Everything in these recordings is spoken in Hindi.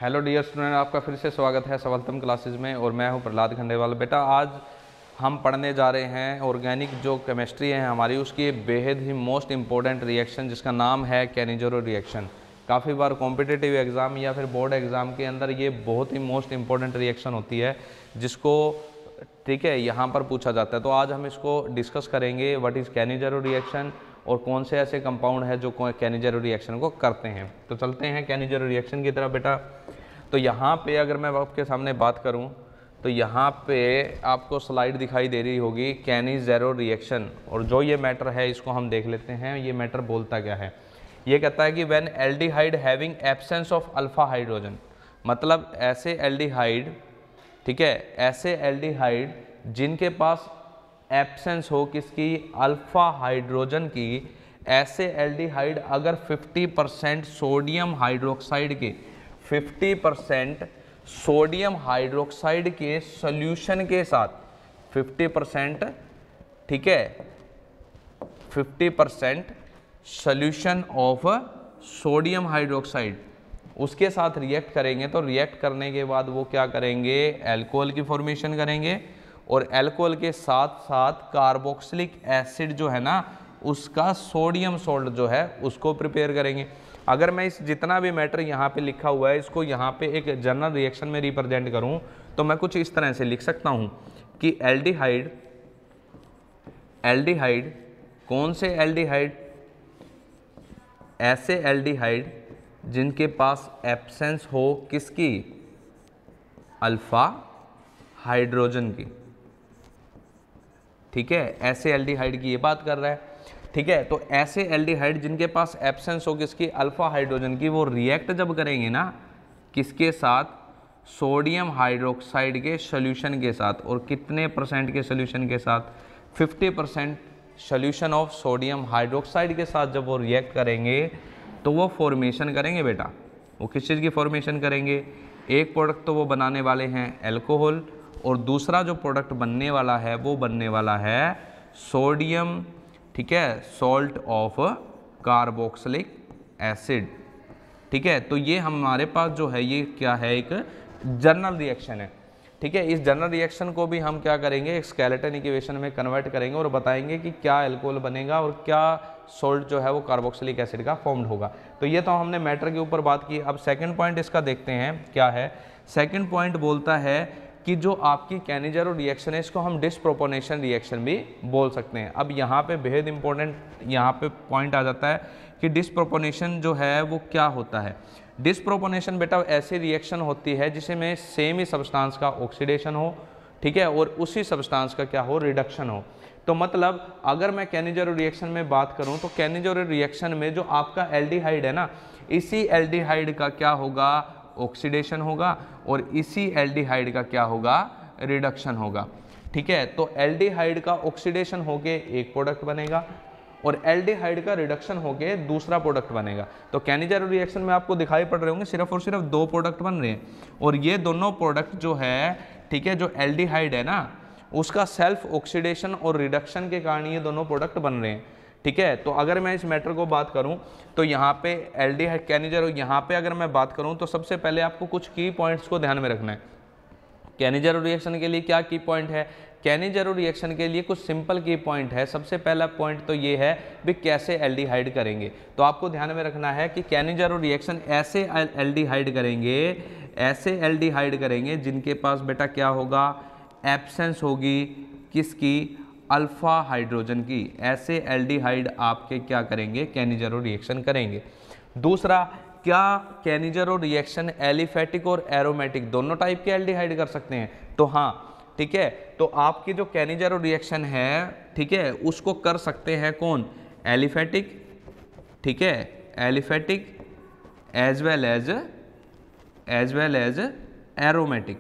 हेलो डियर स्टूडेंट, आपका फिर से स्वागत है सवालतम क्लासेस में। और मैं हूं प्रहलाद खंडेवाल। बेटा, आज हम पढ़ने जा रहे हैं ऑर्गेनिक जो केमिस्ट्री है हमारी, उसकी एक बेहद ही मोस्ट इम्पोर्टेंट रिएक्शन जिसका नाम है कैनिजेरो रिएक्शन। काफ़ी बार कॉम्पिटिटिव एग्ज़ाम या फिर बोर्ड एग्ज़ाम के अंदर ये बहुत ही मोस्ट इम्पोर्टेंट रिएक्शन होती है जिसको ठीक है यहाँ पर पूछा जाता है। तो आज हम इसको डिस्कस करेंगे, व्हाट इज़ कैनिजेरो रिएक्शन और कौन से ऐसे कंपाउंड है जो कैनिजेरो रिएक्शन को करते हैं। तो चलते हैं कैनिजेरो रिएक्शन की तरफ बेटा। तो यहाँ पे अगर मैं आपके सामने बात करूँ तो यहाँ पे आपको स्लाइड दिखाई दे रही होगी कैनिजेरो रिएक्शन, और जो ये मैटर है इसको हम देख लेते हैं। ये मैटर बोलता क्या है? ये कहता है कि when aldehyde having absence of alpha hydrogen, मतलब ऐसे एल्डिहाइड, ठीक है, ऐसे एल्डिहाइड जिनके पास एब्सेंस हो किसकी? अल्फा हाइड्रोजन की। ऐसे एल्डिहाइड अगर 50% सोडियम हाइड्रोक्साइड के 50% सोडियम हाइड्रोक्साइड के सॉल्यूशन के साथ 50%, ठीक है, 50% सॉल्यूशन ऑफ सोडियम हाइड्रोक्साइड उसके साथ रिएक्ट करेंगे, तो रिएक्ट करने के बाद वो क्या करेंगे? अल्कोहल की फॉर्मेशन करेंगे। और अल्कोहल के साथ साथ कार्बोक्सिलिक एसिड जो है ना, उसका सोडियम सॉल्ट जो है उसको प्रिपेयर करेंगे। अगर मैं इस जितना भी मैटर यहाँ पे लिखा हुआ है इसको यहाँ पे एक जनरल रिएक्शन में रिप्रेजेंट करूँ तो मैं कुछ इस तरह से लिख सकता हूँ कि एल्डिहाइड कौन से एल्डिहाइड? ऐसे एल्डिहाइड जिनके पास एब्सेंस हो किसकी? अल्फा हाइड्रोजन की। ठीक है, ऐसे एल्डिहाइड की ये बात कर रहा है। ठीक है, तो ऐसे एल्डिहाइड जिनके पास एब्सेंस हो किसकी? अल्फा हाइड्रोजन की, वो रिएक्ट जब करेंगे ना किसके साथ? सोडियम हाइड्रोक्साइड के सॉल्यूशन के साथ। और कितने परसेंट के सॉल्यूशन के साथ? 50% सॉल्यूशन ऑफ सोडियम हाइड्रोक्साइड के साथ जब वो रिएक्ट करेंगे तो वो फॉर्मेशन करेंगे बेटा। वो किस चीज़ की फॉर्मेशन करेंगे? एक प्रोडक्ट तो वो बनाने वाले हैं अल्कोहल, और दूसरा जो प्रोडक्ट बनने वाला है वो बनने वाला है सोडियम, ठीक है, सॉल्ट ऑफ कार्बोक्सिलिक एसिड। ठीक है, तो ये हमारे पास जो है ये क्या है? एक जनरल रिएक्शन है। ठीक है, इस जनरल रिएक्शन को भी हम क्या करेंगे? एक स्केलेटन इक्वेशन में कन्वर्ट करेंगे और बताएंगे कि क्या अल्कोहल बनेगा और क्या सॉल्ट जो है वो कार्बोक्सिलिक एसिड का फॉर्म्ड होगा। तो ये तो हमने मैटर के ऊपर बात की। अब सेकंड पॉइंट इसका देखते हैं क्या है। सेकंड पॉइंट बोलता है कि जो आपकी कैनिजेरो रिएक्शन है इसको हम डिस्प्रोपोर्शनल रिएक्शन भी बोल सकते हैं। अब यहाँ पे बेहद इंपॉर्टेंट यहाँ पे पॉइंट आ जाता है कि डिस्प्रोपोर्शन जो है वो क्या होता है। डिस्प्रोपोर्शन बेटा ऐसी रिएक्शन होती है जिसमें सेम ही सब्सटेंस का ऑक्सीडेशन हो, ठीक है, और उसी सब्सटेंस का क्या हो? रिडक्शन हो। तो मतलब अगर मैं कैनिजेरो रिएक्शन में बात करूं तो कैनिजेरो रिएक्शन में जो आपका एल्डिहाइड है ना, इसी एल्डिहाइड का क्या होगा? ऑक्सीडेशन होगा, और इसी एल्डिहाइड का क्या होगा? रिडक्शन होगा। ठीक है, तो एल्डिहाइड का ऑक्सीडेशन होके एक प्रोडक्ट बनेगा और एल्डिहाइड का रिडक्शन होके दूसरा प्रोडक्ट बनेगा। तो कैनिजेरो रिएक्शन में आपको दिखाई पड़ रहे होंगे सिर्फ और सिर्फ दो प्रोडक्ट बन रहे हैं, और ये दोनों प्रोडक्ट जो है, ठीक है, जो एल्डिहाइड है ना उसका सेल्फ ऑक्सीडेशन और रिडक्शन के कारण ये दोनों प्रोडक्ट बन रहे हैं। ठीक है, तो अगर मैं इस मैटर को बात करूं तो यहाँ पे एल्डिहाइड कैनिजेरो, यहाँ पे अगर मैं बात करूं तो सबसे पहले आपको कुछ की पॉइंट्स को ध्यान में रखना है। कैनिजेरो रिएक्शन के लिए क्या की पॉइंट है? कैनिजेरो रिएक्शन के लिए कुछ सिंपल की पॉइंट है। सबसे पहला पॉइंट तो ये है भी कैसे एल्डिहाइड करेंगे। तो आपको ध्यान में रखना है कि कैनिजेरो रिएक्शन ऐसे एल्डिहाइड करेंगे, ऐसे एल्डिहाइड करेंगे जिनके पास बेटा क्या होगा? एब्सेंस होगी किसकी? अल्फा हाइड्रोजन की। ऐसे एल्डिहाइड आपके क्या करेंगे? कैनिजेरो रिएक्शन करेंगे। दूसरा, क्या कैनिजेरो रिएक्शन एलिफेटिक और एरोमेटिक दोनों टाइप के एल्डिहाइड कर सकते हैं? तो हाँ, ठीक है, तो आपकी जो कैनिजेरो रिएक्शन है, ठीक है, उसको कर सकते हैं कौन? एलिफेटिक, ठीक है, aliphatic as well as aromatic.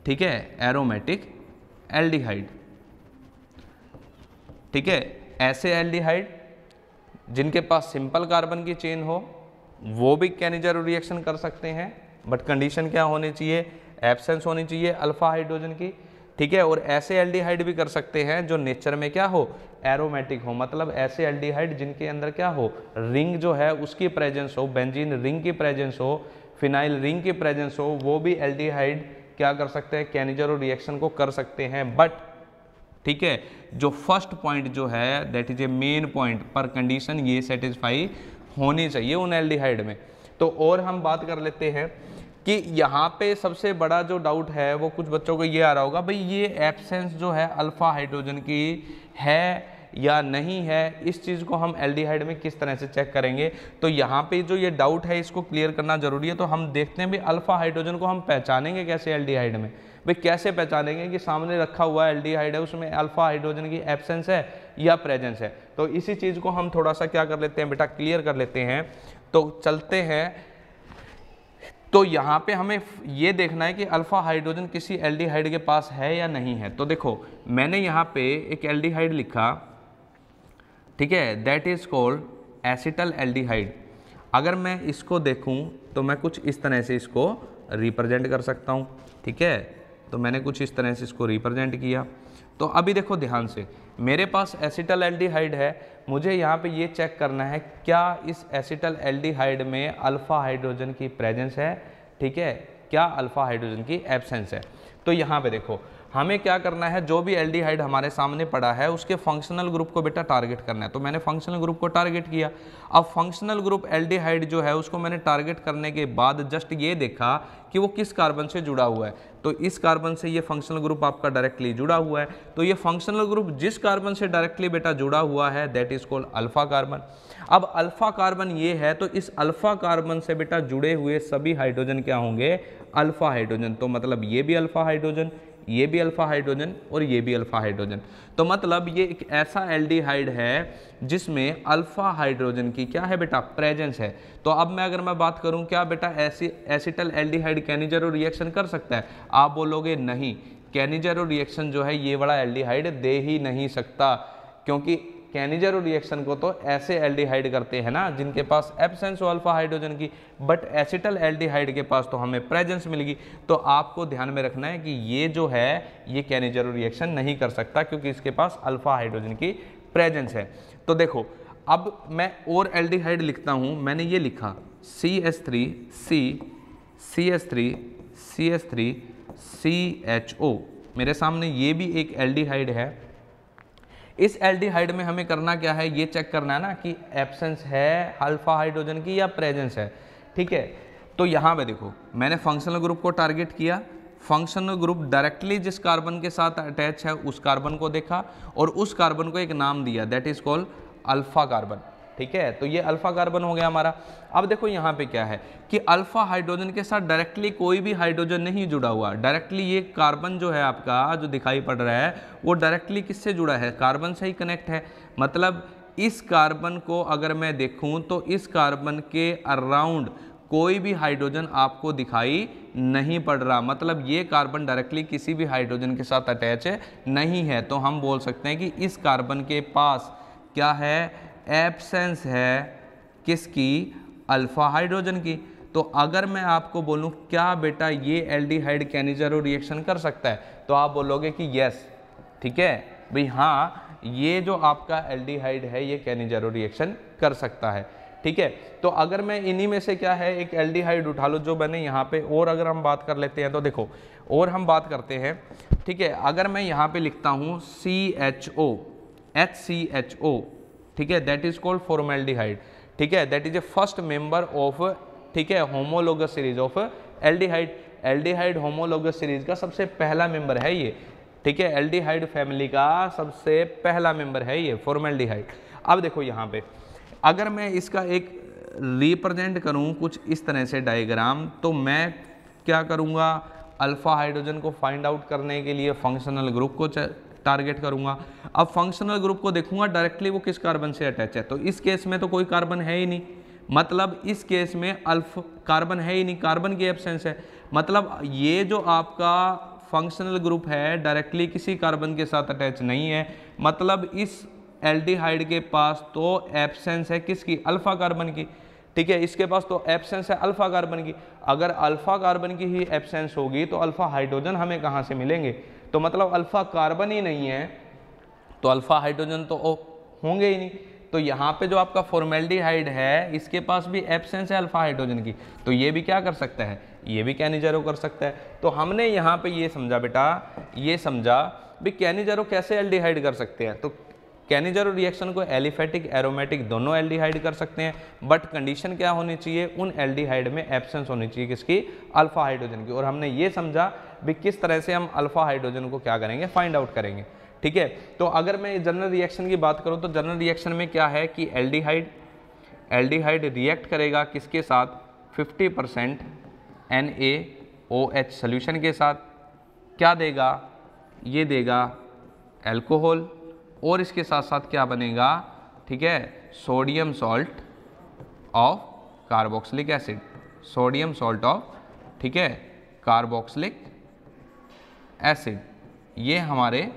ठीक है, एरोमेटिक एल्डिहाइड। ठीक है, ऐसे एल्डिहाइड जिनके पास सिंपल कार्बन की चेन हो वो भी कैनिजेरो रिएक्शन कर सकते हैं, बट कंडीशन क्या होनी चाहिए? एब्सेंस होनी चाहिए अल्फा हाइड्रोजन की। ठीक है, और ऐसे एल्डिहाइड भी कर सकते हैं जो नेचर में क्या हो? एरोमेटिक हो, मतलब ऐसे एल्डिहाइड जिनके अंदर क्या हो? रिंग जो है उसकी प्रेजेंस हो, बेंजीन रिंग की प्रेजेंस हो, फिनाइल रिंग की प्रेजेंस हो, वो भी एल्डिहाइड क्या कर सकते हैं, कैनिजेरो रिएक्शन को कर सकते हैं। बट ठीक है, जो फर्स्ट पॉइंट जो है that is a main point, पर कंडीशन ये सेटिस्फाई होनी चाहिए उन एल्डिहाइड में। तो और हम बात कर लेते हैं कि यहाँ पे सबसे बड़ा जो डाउट है वो कुछ बच्चों को ये आ रहा होगा, भाई ये एब्सेंस जो है अल्फा हाइड्रोजन की है या नहीं है, इस चीज़ को हम एल्डिहाइड में किस तरह से चेक करेंगे। तो यहाँ पे जो ये डाउट है इसको क्लियर करना जरूरी है। तो हम देखते हैं भाई अल्फा हाइड्रोजन को हम पहचानेंगे कैसे एल्डिहाइड में, भाई कैसे पहचानेंगे कि सामने रखा हुआ एल्डिहाइड है उसमें अल्फा हाइड्रोजन की एब्सेंस है या प्रेजेंस है। तो इसी चीज़ को हम थोड़ा सा क्या कर लेते हैं बेटा, क्लियर कर लेते हैं। तो चलते हैं, तो यहाँ पे हमें ये देखना है कि अल्फा हाइड्रोजन किसी एल्डिहाइड के पास है या नहीं है। तो देखो मैंने यहाँ पे एक एल्डिहाइड लिखा, ठीक है, that is called acetal aldehyde. अगर मैं इसको देखूँ तो मैं कुछ इस तरह से इसको रिप्रेजेंट कर सकता हूँ, ठीक है। तो मैंने कुछ इस तरह से इसको रिप्रेजेंट किया। तो अभी देखो ध्यान से, मेरे पास एसिटल एल्डिहाइड है, मुझे यहाँ पे ये चेक करना है क्या इस एसिटल एल्डिहाइड में अल्फा हाइड्रोजन की प्रेजेंस है, ठीक है, क्या अल्फा हाइड्रोजन की एब्सेंस है। तो यहाँ पे देखो हमें क्या करना है, जो भी एल्डिहाइड हमारे सामने पड़ा है उसके फंक्शनल ग्रुप को बेटा टारगेट करना है। तो मैंने फंक्शनल ग्रुप को टारगेट किया। अब फंक्शनल ग्रुप एल्डिहाइड जो है उसको मैंने टारगेट करने के बाद जस्ट ये देखा कि वो किस कार्बन से जुड़ा हुआ है। तो इस कार्बन से ये फंक्शनल ग्रुप आपका डायरेक्टली जुड़ा हुआ है। तो ये फंक्शनल ग्रुप जिस कार्बन से डायरेक्टली बेटा जुड़ा हुआ है that is called alpha carbon. अब अल्फा कार्बन ये है, तो इस अल्फा कार्बन से बेटा जुड़े हुए सभी हाइड्रोजन क्या होंगे, अल्फा हाइड्रोजन। तो मतलब ये भी अल्फा हाइड्रोजन, ये भी अल्फा हाइड्रोजन और ये भी अल्फा हाइड्रोजन। तो मतलब ये एक ऐसा एल्डिहाइड है जिसमें अल्फा हाइड्रोजन की क्या है बेटा, प्रेजेंस है। तो अब मैं अगर मैं बात करूं क्या बेटा एसिटल एल्डिहाइड कैनिजेरो रिएक्शन कर सकता है, आप बोलोगे नहीं, कैनिजेरो रिएक्शन जो है ये बड़ा एल्डिहाइड दे ही नहीं सकता, क्योंकि कैनिजेरो रिएक्शन को तो ऐसे एल्डिहाइड करते हैं ना जिनके पास एब्सेंस हो अल्फा हाइड्रोजन की, बट एसिटल एल्डिहाइड के पास तो हमें प्रेजेंस मिलेगी। तो आपको ध्यान में रखना है कि ये जो है ये कैनिजेरो रिएक्शन नहीं कर सकता क्योंकि इसके पास अल्फा हाइड्रोजन की प्रेजेंस है। तो देखो अब मैं और एल्डिहाइड लिखता हूँ, मैंने ये लिखा CH3 CH3 CH3 CHO, मेरे सामने ये भी एक एल्डिहाइड है। इस एल्डिहाइड में हमें करना क्या है, ये चेक करना है ना कि एब्सेंस है अल्फा हाइड्रोजन की या प्रेजेंस है, ठीक है। तो यहाँ पे देखो मैंने फंक्शनल ग्रुप को टारगेट किया, फंक्शनल ग्रुप डायरेक्टली जिस कार्बन के साथ अटैच है उस कार्बन को देखा और उस कार्बन को एक नाम दिया that is called alpha carbon, ठीक है। तो ये अल्फा कार्बन हो गया हमारा। अब देखो यहाँ पे क्या है कि अल्फा हाइड्रोजन के साथ डायरेक्टली कोई भी हाइड्रोजन नहीं जुड़ा हुआ, डायरेक्टली ये कार्बन जो है आपका जो दिखाई पड़ रहा है वो डायरेक्टली किससे जुड़ा है, कार्बन से ही कनेक्ट है। मतलब इस कार्बन को अगर मैं देखूं तो इस कार्बन के अराउंड कोई भी हाइड्रोजन आपको दिखाई नहीं पड़ रहा, मतलब ये कार्बन डायरेक्टली किसी भी हाइड्रोजन के साथ अटैच नहीं है। तो हम बोल सकते हैं कि इस कार्बन के पास क्या है, एब्सेंस है किसकी, अल्फा हाइड्रोजन की। तो अगर मैं आपको बोलूं क्या बेटा ये एल्डिहाइड कैनिजेरो रिएक्शन कर सकता है, तो आप बोलोगे कि यस, ठीक है भाई, हाँ ये जो आपका एल्डिहाइड है ये कैनिजेरो रिएक्शन कर सकता है, ठीक है। तो अगर मैं इन्हीं में से क्या है एक एल्डिहाइड उठा लो जो मैंने यहाँ पे, और अगर हम बात कर लेते हैं तो देखो और हम बात करते हैं, ठीक है। अगर मैं यहाँ पे लिखता हूँ CHO HCHO, ठीक है, दैट इज कॉल्ड फॉर्मल्डिहाइड, ठीक है, that is a first member of, ठीक है, homologous series of aldehyde. Aldehyde homologous series का सबसे पहला मेंबर है ये, ठीक है, एल्डिहाइड फैमिली का सबसे पहला मेंबर है ये फॉर्मल्डिहाइड। अब देखो यहाँ पे अगर मैं इसका एक रिप्रेजेंट करूँ कुछ इस तरह से डायग्राम, तो मैं क्या करूँगा, अल्फा हाइड्रोजन को फाइंड आउट करने के लिए फंक्शनल ग्रुप को टारगेट करूंगा। अब फंक्शनल ग्रुप को देखूंगा डायरेक्टली वो किस कार्बन से अटैच है, तो इस केस में तो कोई कार्बन है ही नहीं, मतलब इस केस में अल्फा कार्बन है ही नहीं, कार्बन की एब्सेंस है। मतलब ये जो आपका फंक्शनल ग्रुप है डायरेक्टली किसी कार्बन के साथ अटैच नहीं है, मतलब इस एल्डिहाइड के पास तो एब्सेंस है किसकी, अल्फा कार्बन की, ठीक है, इसके पास तो एब्सेंस है अल्फा कार्बन की। अगर अल्फा कार्बन की ही एब्सेंस होगी तो अल्फा हाइड्रोजन हमें कहाँ से मिलेंगे, तो मतलब अल्फा कार्बन ही नहीं है तो अल्फा हाइड्रोजन तो होंगे ही नहीं। तो यहाँ पे जो आपका फॉर्मेल्डिहाइड है इसके पास भी एब्सेंस है अल्फा हाइड्रोजन की, तो ये भी क्या कर सकता है, ये भी कैनिजेरो कर सकता है। तो हमने यहाँ पे ये समझा बेटा, ये समझा भी कैनिजेरो कैसे एल्डिहाइड कर सकते हैं। तो कैनिजेरो रिएक्शन को एलिफेटिक एरोमेटिक दोनों एल्डिहाइड कर सकते हैं, बट कंडीशन क्या होनी चाहिए, उन एल्डिहाइड में एब्सेंस होनी चाहिए किसकी, अल्फा हाइड्रोजन की। और हमने ये समझा भी किस तरह से हम अल्फा हाइड्रोजन को क्या करेंगे, फाइंड आउट करेंगे। ठीक है, तो अगर मैं जनरल रिएक्शन की बात करूं तो जनरल रिएक्शन में क्या है कि एल्डिहाइड रिएक्ट करेगा किसके साथ, 50% NaOH सोल्यूशन के साथ, क्या देगा, ये देगा एल्कोहल, और इसके साथ साथ क्या बनेगा, ठीक है, sodium salt of carboxylic acid, sodium salt of, ठीक है, कार्बोक्सिलिक एसिड, ये हमारे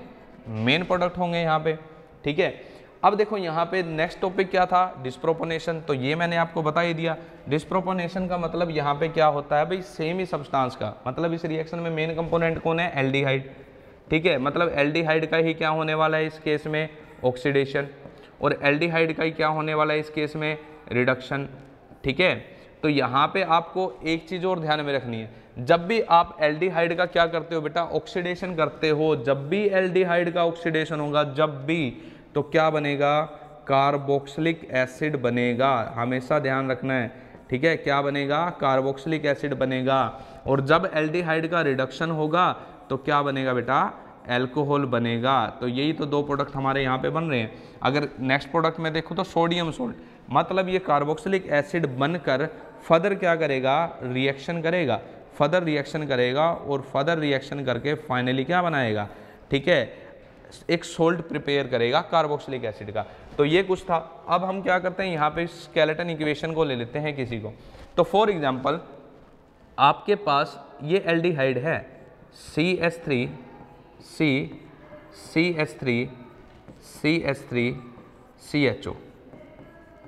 मेन प्रोडक्ट होंगे यहाँ पे। ठीक है, अब देखो यहाँ पे नेक्स्ट टॉपिक क्या था, डिस्प्रोपोर्शन। तो ये मैंने आपको बता ही दिया। डिस्प्रोपोर्शन का मतलब यहाँ पे क्या होता है भाई, सेम ही सब्सटेंस का, मतलब इस रिएक्शन में मेन कंपोनेंट कौन है, एल्डिहाइड। ठीक है, मतलब एल्डिहाइड का ही क्या होने वाला है इस केस में, ऑक्सीडेशन, और एल्डिहाइड का ही क्या होने वाला है इस केस में, रिडक्शन। ठीक है, तो यहाँ पे आपको एक चीज़ और ध्यान में रखनी है, जब भी आप एल्डिहाइड का क्या करते हो बेटा, ऑक्सीडेशन करते हो, जब भी एल्डिहाइड का ऑक्सीडेशन होगा, जब भी, तो क्या बनेगा, कार्बोक्सिलिक एसिड बनेगा, हमेशा ध्यान रखना है। ठीक है, क्या बनेगा, कार्बोक्सिलिक एसिड बनेगा। और जब एल्डिहाइड का रिडक्शन होगा तो क्या बनेगा बेटा, एल्कोहल बनेगा। तो यही तो दो प्रोडक्ट हमारे यहाँ पे बन रहे हैं। अगर नेक्स्ट प्रोडक्ट में देखो तो सोडियम सोल्ट, मतलब ये कार्बोक्सिलिक एसिड बनकर फर्दर क्या करेगा, रिएक्शन करेगा, फर्दर रिएक्शन करेगा, और फर्दर रिएक्शन करके फाइनली क्या बनाएगा, ठीक है, एक सोल्ट प्रिपेयर करेगा कार्बोक्सिलिक एसिड का। तो ये कुछ था। अब हम क्या करते हैं, यहाँ पे स्केलेटन इक्वेशन को ले लेते हैं किसी को। तो फॉर एग्जांपल आपके पास ये एल्डिहाइड है, CH3 CHO।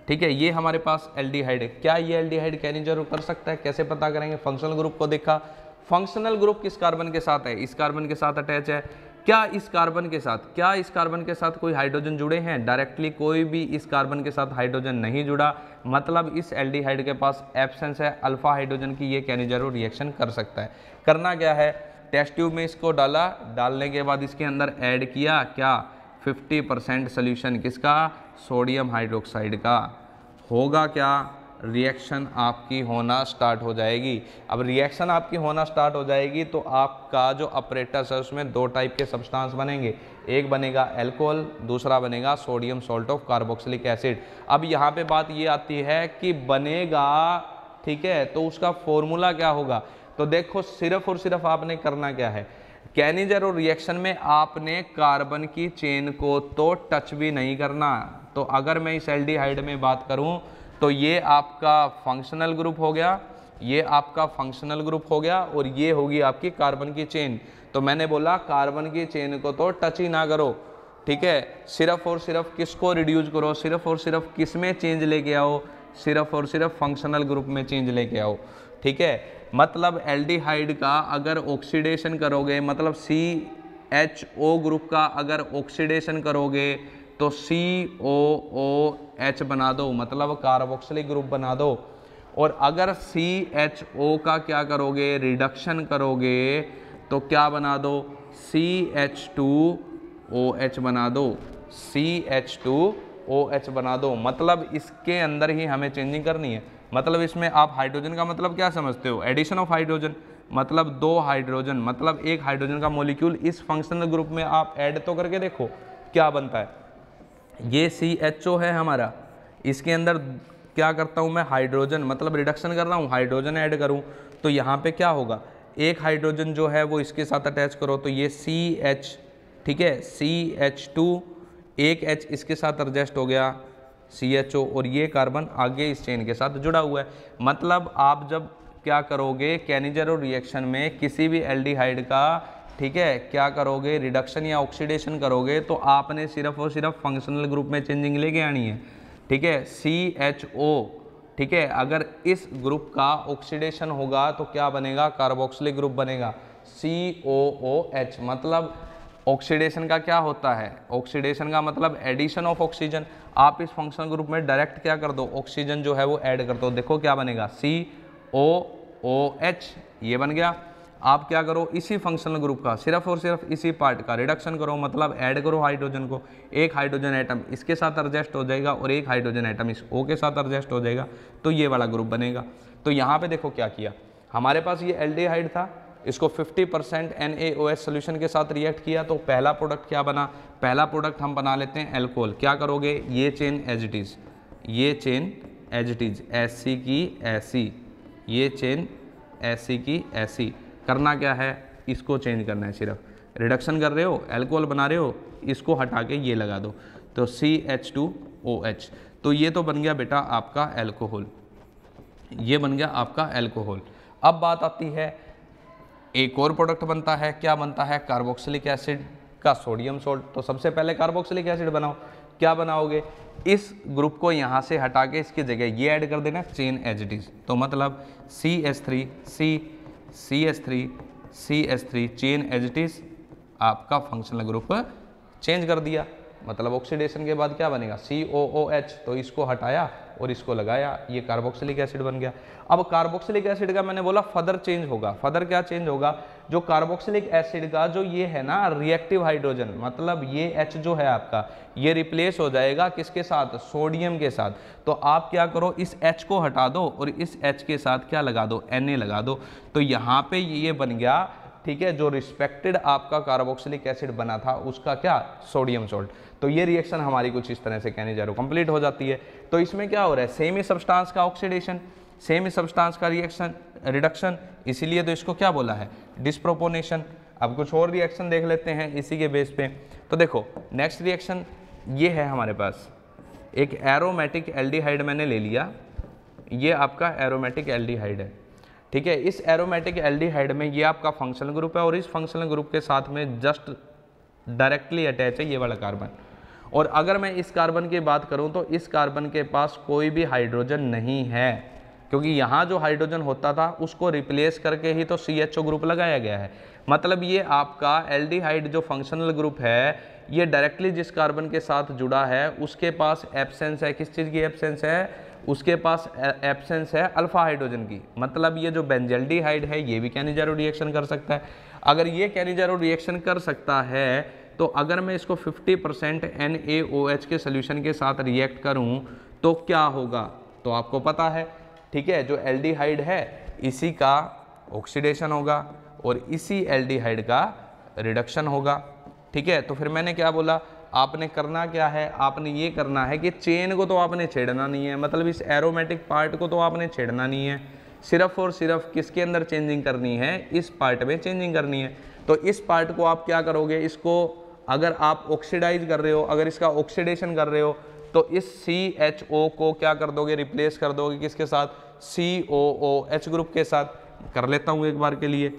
ठीक है, ये हमारे पास एल्डिहाइड है। क्या ये एल्डिहाइड कैनिजेरो कर सकता है, कैसे पता करेंगे, फंक्शनल ग्रुप को देखा, फंक्शनल ग्रुप किस कार्बन के साथ है, इस कार्बन के साथ अटैच है। क्या इस कार्बन के साथ कोई हाइड्रोजन जुड़े हैं, डायरेक्टली कोई भी इस कार्बन के साथ हाइड्रोजन नहीं जुड़ा, मतलब इस एल्डिहाइड के पास एब्सेंस है अल्फा हाइड्रोजन की, ये कैनिजेरो रिएक्शन कर सकता है। करना क्या है, टेस्ट ट्यूब में इसको डाला, डालने के बाद इसके अंदर ऐड किया क्या, 50% सोल्यूशन किसका, सोडियम हाइड्रोक्साइड का। होगा क्या, रिएक्शन आपकी होना स्टार्ट हो जाएगी। अब रिएक्शन आपकी होना स्टार्ट हो जाएगी तो आपका जो अपरेटस है उसमें दो टाइप के सब्सटेंस बनेंगे, एक बनेगा एल्कोहल, दूसरा बनेगा sodium salt of carboxylic acid. अब यहाँ पे बात ये आती है कि बनेगा, ठीक है, तो उसका फॉर्मूला क्या होगा। तो देखो सिर्फ और सिर्फ आपने करना क्या है, कैनिजेरो रिएक्शन में आपने कार्बन की चेन को तो टच भी नहीं करना। तो अगर मैं इस एल्डिहाइड में बात करूं तो ये आपका फंक्शनल ग्रुप हो गया, ये आपका फंक्शनल ग्रुप हो गया, और ये होगी आपकी कार्बन की चेन। तो मैंने बोला कार्बन की चेन को तो टच ही ना करो, ठीक है, सिर्फ और सिर्फ किसको रिड्यूस करो, सिर्फ और सिर्फ किस में चेंज लेके आओ, सिर्फ और सिर्फ फंक्शनल ग्रुप में चेंज लेके आओ। ठीक है, मतलब एल्डिहाइड का अगर ऑक्सीडेशन करोगे, मतलब CHO ग्रुप का अगर ऑक्सीडेशन करोगे तो COOH बना दो, मतलब कार्बोक्सिलिक ग्रुप बना दो। और अगर CHO का क्या करोगे, रिडक्शन करोगे, तो क्या बना दो, CH2OH बना दो, CH2OH बना दो। मतलब इसके अंदर ही हमें चेंजिंग करनी है। मतलब इसमें आप हाइड्रोजन का मतलब क्या समझते हो, एडिशन ऑफ हाइड्रोजन, मतलब दो हाइड्रोजन, मतलब एक हाइड्रोजन का मॉलिक्यूल इस फंक्शनल ग्रुप में आप ऐड तो करके देखो क्या बनता है। ये CHO है हमारा, इसके अंदर क्या करता हूँ मैं, हाइड्रोजन, मतलब रिडक्शन कर रहा हूँ, हाइड्रोजन ऐड करूँ, तो यहाँ पे क्या होगा, एक हाइड्रोजन जो है वो इसके साथ अटैच करो, तो ये CH, ठीक है, CH2, एक H इसके साथ एडजस्ट हो गया CHO, और ये कार्बन आगे इस चेन के साथ जुड़ा हुआ है। मतलब आप जब क्या करोगे, कैनिजेरो रिएक्शन में किसी भी एल्डिहाइड का, ठीक है, क्या करोगे, रिडक्शन या ऑक्सीडेशन करोगे, तो आपने सिर्फ और सिर्फ फंक्शनल ग्रुप में चेंजिंग लेके आनी है। ठीक है, CHO, ठीक है, अगर इस ग्रुप का ऑक्सीडेशन होगा तो क्या बनेगा, कार्बोक्सिलिक ग्रुप बनेगा, COOH, मतलब ऑक्सीडेशन का क्या होता है, ऑक्सीडेशन का मतलब एडिशन ऑफ ऑक्सीजन। आप इस फंक्शनल ग्रुप में डायरेक्ट क्या कर दो, ऑक्सीजन जो है वो ऐड कर दो। देखो क्या बनेगा, COOH, ये बन गया। आप क्या करो, इसी फंक्शनल ग्रुप का सिर्फ और सिर्फ इसी पार्ट का रिडक्शन करो, मतलब ऐड करो हाइड्रोजन को। एक हाइड्रोजन एटम इसके साथ एडजस्ट हो जाएगा और एक हाइड्रोजन एटम इस O के साथ एडजस्ट हो जाएगा, तो ये वाला ग्रुप बनेगा। तो यहाँ पे देखो क्या किया, हमारे पास ये एल्डिहाइड था, इसको 50% NaOH सोल्यूशन के साथ रिएक्ट किया, तो पहला प्रोडक्ट क्या बना, पहला प्रोडक्ट हम बना लेते हैं एल्कोहल। क्या करोगे, ये चेन एज इट इज़, ये चेन एज इट इज़, ऐसी की ऐसी, ये चेन ऐसी की ऐसी। करना क्या है, इसको चेंज करना है, सिर्फ रिडक्शन कर रहे हो, एल्कोहल बना रहे हो, इसको हटा के ये लगा दो, तो CH2OH। तो ये तो बन गया बेटा आपका एल्कोहल, ये बन गया आपका एल्कोहल। अब बात आती है, एक और प्रोडक्ट बनता है, क्या बनता है, कार्बोक्सिलिक एसिड का सोडियम सोल्ट। तो सबसे पहले कार्बोक्सिलिक एसिड बनाओ। क्या बनाओगे, इस ग्रुप को यहाँ से हटा के इसकी जगह ये ऐड कर देना, चेन एज इट इज। तो मतलब CH3 CH3 chain as it is, आपका फंक्शनल ग्रुप चेंज कर दिया। मतलब ऑक्सीडेशन के बाद क्या बनेगा, COOH। तो इसको हटाया और इसको लगाया, ये कार्बोक्सिलिक एसिड बन गया। अब कार्बोक्सिलिक एसिड का मैंने बोला फर्दर चेंज होगा, फर्दर क्या चेंज होगा, जो कार्बोक्सिलिक एसिड का जो ये है ना रिएक्टिव हाइड्रोजन, मतलब ये H जो है आपका, ये रिप्लेस हो जाएगा किसके साथ, सोडियम के साथ। तो आप क्या करो, इस H को हटा दो और इस H के साथ क्या लगा दो, Na लगा दो। तो यहाँ पे ये बन गया, ठीक है, जो रिस्पेक्टेड आपका कार्बोक्सिलिक एसिड बना था उसका क्या, सोडियम सोल्ट। तो ये रिएक्शन हमारी कुछ इस तरह से कहने जा रहा हूँ कंप्लीट हो जाती है। तो इसमें क्या हो रहा है, सेम ही सब्सटेंस का ऑक्सीडेशन, सेम ही सब्सटेंस का रिएक्शन रिडक्शन, इसीलिए तो इसको क्या बोला है, डिस्प्रोपोर्शनेशन। अब कुछ और रिएक्शन देख लेते हैं इसी के बेस पे। तो देखो नेक्स्ट रिएक्शन ये है हमारे पास, एक एरोमेटिक एल्डिहाइड मैंने ले लिया, ये आपका एरोमेटिक एल्डिहाइड है, ठीक है। इस एरोमेटिक एल्डिहाइड में ये आपका फंक्शनल ग्रुप है और इस फंक्शनल ग्रुप के साथ में जस्ट डायरेक्टली अटैच है ये वाला कार्बन। और अगर मैं इस कार्बन की बात करूं तो इस कार्बन के पास कोई भी हाइड्रोजन नहीं है, क्योंकि यहाँ जो हाइड्रोजन होता था उसको रिप्लेस करके ही तो CHO ग्रुप लगाया गया है। मतलब ये आपका एल्डिहाइड जो फंक्शनल ग्रुप है, ये डायरेक्टली जिस कार्बन के साथ जुड़ा है उसके पास एब्सेंस है, किस चीज़ की एब्सेंस है, उसके पास एब्सेंस है अल्फा हाइड्रोजन की। मतलब ये जो बेंजल्डिहाइड है ये भी कैनिजारो रिएक्शन कर सकता है। अगर ये कैनिजारो रिएक्शन कर सकता है तो अगर मैं इसको 50% NaOH के सोल्यूशन के साथ रिएक्ट करूं तो क्या होगा, तो आपको पता है, ठीक है, जो एल्डिहाइड है इसी का ऑक्सीडेशन होगा और इसी एल्डिहाइड का रिडक्शन होगा, ठीक है। तो फिर मैंने क्या बोला, आपने करना क्या है, आपने ये करना है कि चेन को तो आपने छेड़ना नहीं है, मतलब इस एरोमेटिक पार्ट को तो आपने छेड़ना नहीं है, सिर्फ और सिर्फ किसके अंदर चेंजिंग करनी है, इस पार्ट में चेंजिंग करनी है। तो इस पार्ट को आप क्या करोगे, इसको अगर आप ऑक्सीडाइज कर रहे हो, अगर इसका ऑक्सीडेशन कर रहे हो तो इस CHO को क्या कर दोगे, रिप्लेस कर दोगे किसके साथ, COOH ग्रुप के साथ। कर लेता हूँ एक बार के लिए,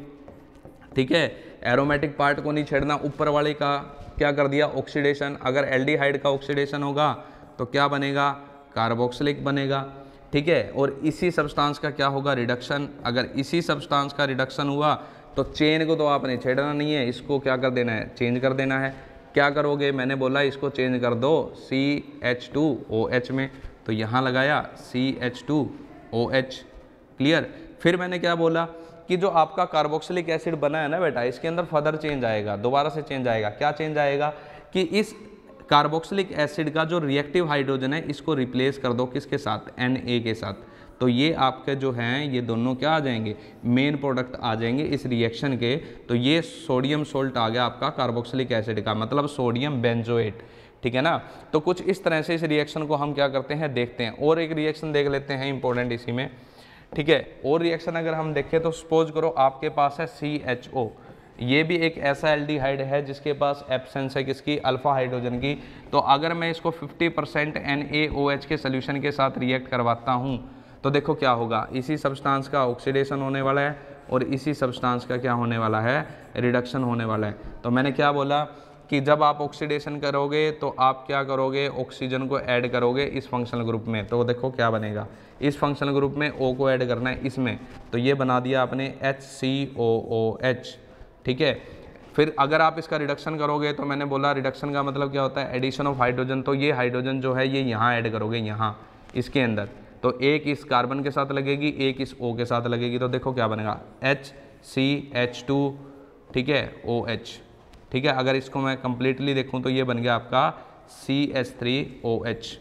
ठीक है। एरोमेटिक पार्ट को नहीं छेड़ना, ऊपर वाले का क्या कर दिया, ऑक्सीडेशन। अगर एल्डिहाइड का ऑक्सीडेशन होगा तो क्या बनेगा, कार्बोक्सिलिक बनेगा, ठीक है। और इसी सब्सटेंस का क्या होगा, रिडक्शन। अगर इसी सब्सटेंस का रिडक्शन हुआ तो चेन को तो आपने छेड़ना नहीं है, इसको क्या कर देना है, चेंज कर देना है। क्या करोगे, मैंने बोला इसको चेंज कर दो CH2OH में, तो यहाँ लगाया CH2OH, क्लियर। फिर मैंने क्या बोला कि जो आपका कार्बोक्सिलिक एसिड बना है ना बेटा, इसके अंदर फर्दर चेंज आएगा, दोबारा से चेंज आएगा। क्या चेंज आएगा कि इस कार्बोक्सिलिक एसिड का जो रिएक्टिव हाइड्रोजन है इसको रिप्लेस कर दो किसके साथ, Na के साथ। तो ये आपके जो हैं ये दोनों क्या आ जाएंगे, मेन प्रोडक्ट आ जाएंगे इस रिएक्शन के। तो ये सोडियम सोल्ट आ गया आपका कार्बोक्सिलिक एसिड का, मतलब सोडियम बेंजोएट, ठीक है ना। तो कुछ इस तरह से इस रिएक्शन को हम क्या करते हैं, देखते हैं। और एक रिएक्शन देख लेते हैं इंपॉर्टेंट इसी में, ठीक है। और रिएक्शन अगर हम देखें तो सपोज करो आपके पास है CHO, ये भी एक ऐसा एल्डिहाइड है जिसके पास एब्सेंस है किसकी, अल्फा हाइड्रोजन की। तो अगर मैं इसको 50% NaOH के सोल्यूशन के साथ रिएक्ट करवाता हूँ तो देखो क्या होगा, इसी सब्सटेंस का ऑक्सीडेशन होने वाला है और इसी सब्सटेंस का क्या होने वाला है, रिडक्शन होने वाला है। तो मैंने क्या बोला कि जब आप ऑक्सीडेशन करोगे तो आप क्या करोगे, ऑक्सीजन को ऐड करोगे इस फंक्शनल ग्रुप में। तो देखो क्या बनेगा, इस फंक्शनल ग्रुप में O को ऐड करना है इसमें, तो ये बना दिया आपने HCOOH, ठीक है। फिर अगर आप इसका रिडक्शन करोगे तो मैंने बोला रिडक्शन का मतलब क्या होता है, एडिशन ऑफ हाइड्रोजन। तो ये हाइड्रोजन जो है ये यहाँ ऐड करोगे, यहाँ इसके अंदर, तो एक इस कार्बन के साथ लगेगी, एक इस O के साथ लगेगी, तो देखो क्या बनेगा HCH2, ठीक है, OH, ठीक है। अगर इसको मैं कंप्लीटली देखूँ तो ये बन गया आपका CH3OH।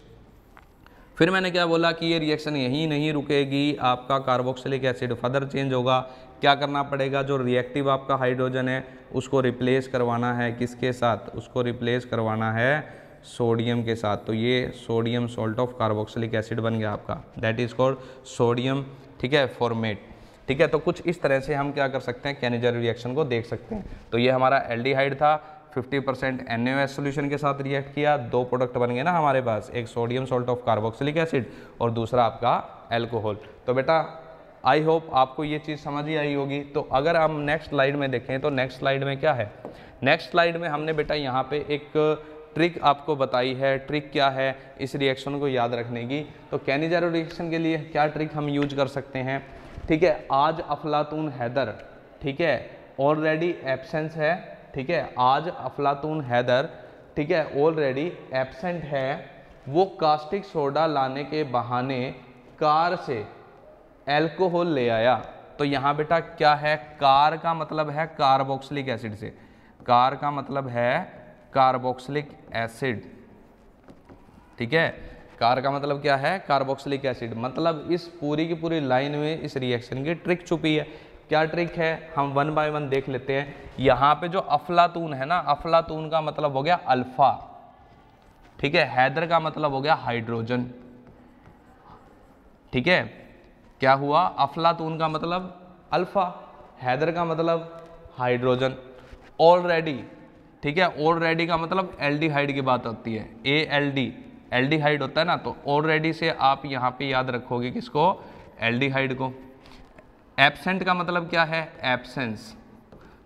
फिर मैंने क्या बोला कि ये रिएक्शन यहीं नहीं रुकेगी, आपका कार्बोक्सिलिक एसिड फर्दर चेंज होगा। क्या करना पड़ेगा, जो रिएक्टिव आपका हाइड्रोजन है उसको रिप्लेस करवाना है किसके साथ, उसको रिप्लेस करवाना है सोडियम के साथ। तो ये sodium salt of carboxylic acid बन गया आपका, दैट इज कॉल्ड सोडियम, ठीक है, फॉर्मेट, ठीक है। तो कुछ इस तरह से हम क्या कर सकते हैं, केनिजर रिएक्शन को देख सकते हैं। तो ये हमारा एल्डिहाइड था, 50% NaOH सोल्यूशन के साथ रिएक्ट किया, दो प्रोडक्ट बन गए ना हमारे पास, एक sodium salt of carboxylic acid और दूसरा आपका एल्कोहल। तो बेटा आई होप आपको ये चीज़ समझ ही आई होगी। तो अगर हम नेक्स्ट स्लाइड में देखें तो नेक्स्ट स्लाइड में क्या है, नेक्स्ट स्लाइड में हमने बेटा यहाँ पे एक ट्रिक आपको बताई है। ट्रिक क्या है इस रिएक्शन को याद रखने की, तो केनिज़ारो रिएक्शन के लिए क्या ट्रिक हम यूज कर सकते हैं, ठीक है। आज अफलातून हैदर, ठीक है, ऑलरेडी एब्सेंस है, ठीक है, आज अफलातून हैदर, ठीक है, ऑलरेडी एब्सेंट है, वो कास्टिक सोडा लाने के बहाने कार से एल्कोहल ले आया। तो यहाँ बेटा क्या है, कार का मतलब है कार्बोक्सिलिक एसिड से, कार का मतलब है कार्बोक्सिलिक एसिड, ठीक है, कार का मतलब क्या है, कार्बोक्सिलिक एसिड। मतलब इस पूरी की पूरी लाइन में इस रिएक्शन की ट्रिक छुपी है। क्या ट्रिक है, हम वन बाय वन देख लेते हैं। यहाँ पे जो अफलातून है ना, अफलातून का मतलब हो गया अल्फा, ठीक है, हैदर का मतलब हो गया हाइड्रोजन, ठीक है। क्या हुआ, अफलातून का मतलब अल्फा, हैदर का मतलब हाइड्रोजन, ऑलरेडी, ठीक है, ऑलरेडी का मतलब एल्डिहाइड की बात होती है, ALD एल्डिहाइड होता है ना, तो ऑलरेडी से आप यहाँ पे याद रखोगे किसको, एल्डिहाइड को। एब्सेंट का मतलब क्या है, एब्सेंस।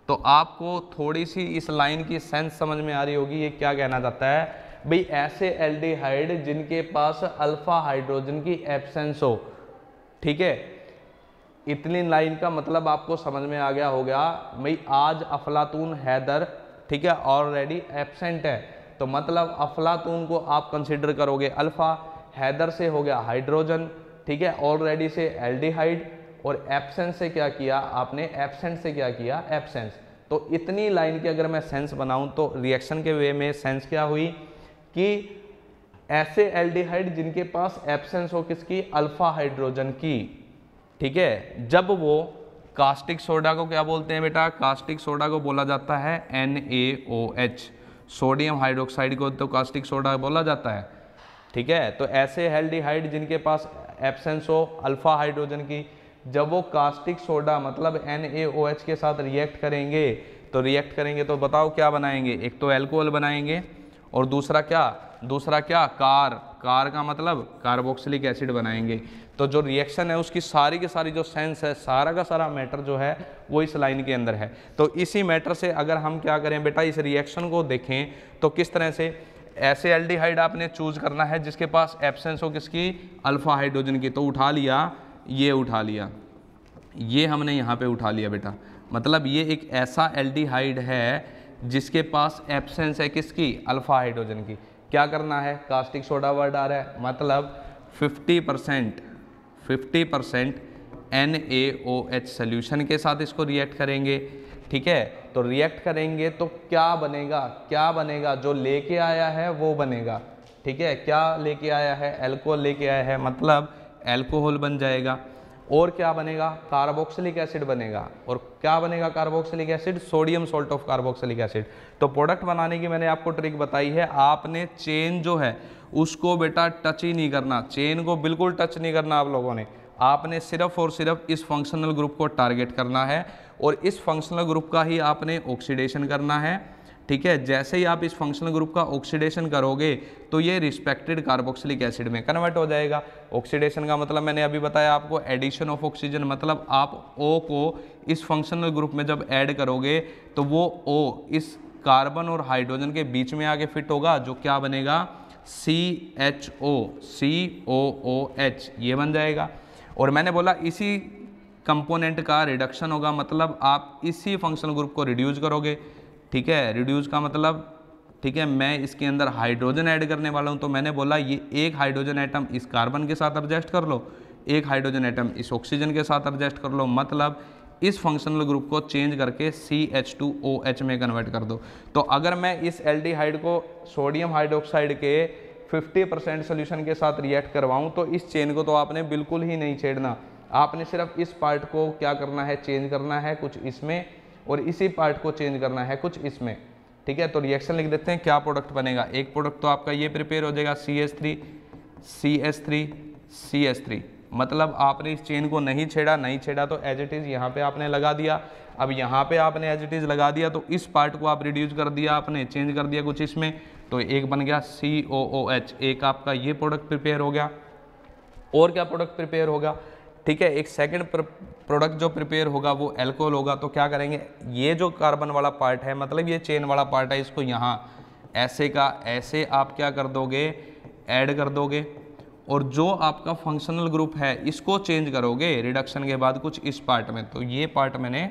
तो आपको थोड़ी सी इस लाइन की सेंस समझ में आ रही होगी, ये क्या कहना चाहता है भाई, ऐसे एल्डिहाइड जिनके पास अल्फा हाइड्रोजन की एब्सेंस हो, ठीक है। इतनी लाइन का मतलब आपको समझ में आ गया होगा भाई, आज अफलातून हैदर, ठीक है, ऑलरेडी एब्सेंट है, तो मतलब अफलातून को आप कंसिडर करोगे अल्फा, हैदर से हो गया हाइड्रोजन, ठीक है, ऑलरेडी से एल्डिहाइड, और एब्सेंस से क्या किया आपने, एब्सेंट से क्या किया, एब्सेंस। तो इतनी लाइन की अगर मैं सेंस बनाऊं तो रिएक्शन के वे में सेंस क्या हुई कि ऐसे एल्डिहाइड जिनके पास एब्सेंस हो किसकी, अल्फा हाइड्रोजन की, ठीक है, जब वो कास्टिक सोडा को क्या बोलते हैं बेटा, कास्टिक सोडा को बोला जाता है NaOH, सोडियम हाइड्रोक्साइड को तो कास्टिक सोडा बोला जाता है, ठीक है। तो ऐसे एल्डिहाइड जिनके पास एब्सेंस हो अल्फा हाइड्रोजन की, जब वो कास्टिक सोडा मतलब NaOH के साथ रिएक्ट करेंगे तो बताओ क्या बनाएंगे, एक तो एल्कोहल बनाएंगे और दूसरा क्या कार का मतलब कार्बोक्सिलिक एसिड बनाएंगे। तो जो रिएक्शन है उसकी सारी की सारी जो सेंस है, सारा का सारा मैटर जो है वो इस लाइन के अंदर है। तो इसी मैटर से अगर हम क्या करें बेटा, इस रिएक्शन को देखें तो किस तरह से, ऐसे एल्डिहाइड आपने चूज करना है जिसके पास एब्सेंस हो किसकी, अल्फा हाइड्रोजन की। तो उठा लिया, ये उठा लिया, ये हमने यहाँ पे उठा लिया बेटा, मतलब ये एक ऐसा एल्डिहाइड है जिसके पास एब्सेंस है किसकी, अल्फा हाइड्रोजन की। क्या करना है, कास्टिक सोडा वर्ड आ रहा है, मतलब 50% NaOH सोल्यूशन के साथ इसको रिएक्ट करेंगे, ठीक है। तो रिएक्ट करेंगे तो क्या बनेगा, जो लेके आया है वो बनेगा, ठीक है। क्या लेके आया है, एल्कोहल लेके आया है, मतलब एल्कोहल बन जाएगा। और क्या बनेगा, कार्बोक्सिलिक एसिड बनेगा। और क्या बनेगा carboxylic acid, sodium salt of carboxylic acid. तो प्रोडक्ट बनाने की मैंने आपको ट्रिक बताई है, आपने चेन जो है उसको बेटा टच ही नहीं करना, चेन को बिल्कुल टच नहीं करना आप लोगों ने, आपने सिर्फ और सिर्फ इस फंक्शनल ग्रुप को टारगेट करना है और इस फंक्शनल ग्रुप का ही आपने ऑक्सीडेशन करना है, ठीक है। जैसे ही आप इस फंक्शनल ग्रुप का ऑक्सीडेशन करोगे तो ये रिस्पेक्टेड कार्बोक्सिलिक एसिड में कन्वर्ट हो जाएगा। ऑक्सीडेशन का मतलब मैंने अभी बताया आपको, एडिशन ऑफ ऑक्सीजन, मतलब आप O को इस फंक्शनल ग्रुप में जब ऐड करोगे तो वो O इस कार्बन और हाइड्रोजन के बीच में आके फिट होगा, जो क्या बनेगा, COOH, ये बन जाएगा। और मैंने बोला इसी कंपोनेंट का रिडक्शन होगा, मतलब आप इसी फंक्शनल ग्रुप को रिड्यूस करोगे, ठीक है, रिड्यूस का मतलब, ठीक है, मैं इसके अंदर हाइड्रोजन ऐड करने वाला हूँ, तो मैंने बोला ये एक हाइड्रोजन एटम इस कार्बन के साथ एडजस्ट कर लो, एक हाइड्रोजन एटम इस ऑक्सीजन के साथ एडजस्ट कर लो, मतलब इस फंक्शनल ग्रुप को चेंज करके CH2OH में कन्वर्ट कर दो। तो अगर मैं इस एल्डिहाइड को सोडियम हाइड्रोक्साइड के 50% सोल्यूशन के साथ रिएक्ट करवाऊं, तो इस चेन को तो आपने बिल्कुल ही नहीं छेड़ना, आपने सिर्फ इस पार्ट को क्या करना है, चेंज करना है कुछ इसमें, और इसी पार्ट को चेंज करना है कुछ इसमें। ठीक है, तो रिएक्शन लिख देते हैं, क्या प्रोडक्ट बनेगा। एक प्रोडक्ट तो आपका ये प्रिपेयर हो जाएगा CH3 CH3 CH3, मतलब आपने इस चेन को नहीं छेड़ा तो एज इट इज़ यहाँ पे आपने लगा दिया। अब यहाँ पे आपने एज इट इज़ लगा दिया, तो इस पार्ट को आप रिड्यूस कर दिया, आपने चेंज कर दिया कुछ इसमें, तो एक बन गया COOH, एक आपका ये प्रोडक्ट प्रिपेयर हो गया। और क्या प्रोडक्ट प्रिपेयर होगा, ठीक है, एक सेकंड प्रोडक्ट जो प्रिपेयर होगा वो एल्कोहल होगा। तो क्या करेंगे, ये जो कार्बन वाला पार्ट है, मतलब ये चेन वाला पार्ट है, इसको यहाँ ऐसे का ऐसे आप क्या कर दोगे, ऐड कर दोगे, और जो आपका फंक्शनल ग्रुप है इसको चेंज करोगे रिडक्शन के बाद कुछ इस पार्ट में। तो ये पार्ट मैंने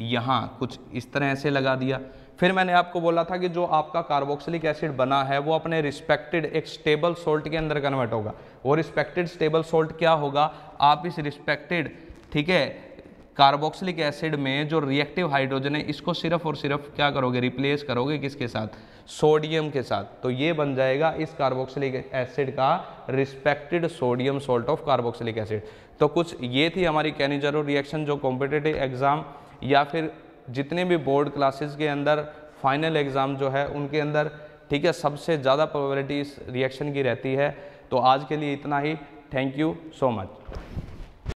यहाँ कुछ इस तरह से लगा दिया। फिर मैंने आपको बोला था कि जो आपका कार्बोक्सिलिक एसिड बना है वो अपने रिस्पेक्टेड एक स्टेबल सोल्ट के अंदर कन्वर्ट होगा। और रिस्पेक्टेड स्टेबल सोल्ट क्या होगा, आप इस रिस्पेक्टेड, ठीक है, कार्बोक्सिलिक एसिड में जो रिएक्टिव हाइड्रोजन है इसको सिर्फ और सिर्फ क्या करोगे, रिप्लेस करोगे किसके साथ, सोडियम के साथ। तो ये बन जाएगा इस कार्बोक्सिलिक एसिड का respected sodium salt of carboxylic acid. तो कुछ ये थी हमारी केनिज़रो रिएक्शन जो कॉम्पिटिटिव एग्जाम या फिर जितने भी बोर्ड क्लासेस के अंदर फाइनल एग्ज़ाम जो है उनके अंदर, ठीक है, सबसे ज़्यादा प्रोबेबिलिटी इस रिएक्शन की रहती है। तो आज के लिए इतना ही, थैंक यू सो मच।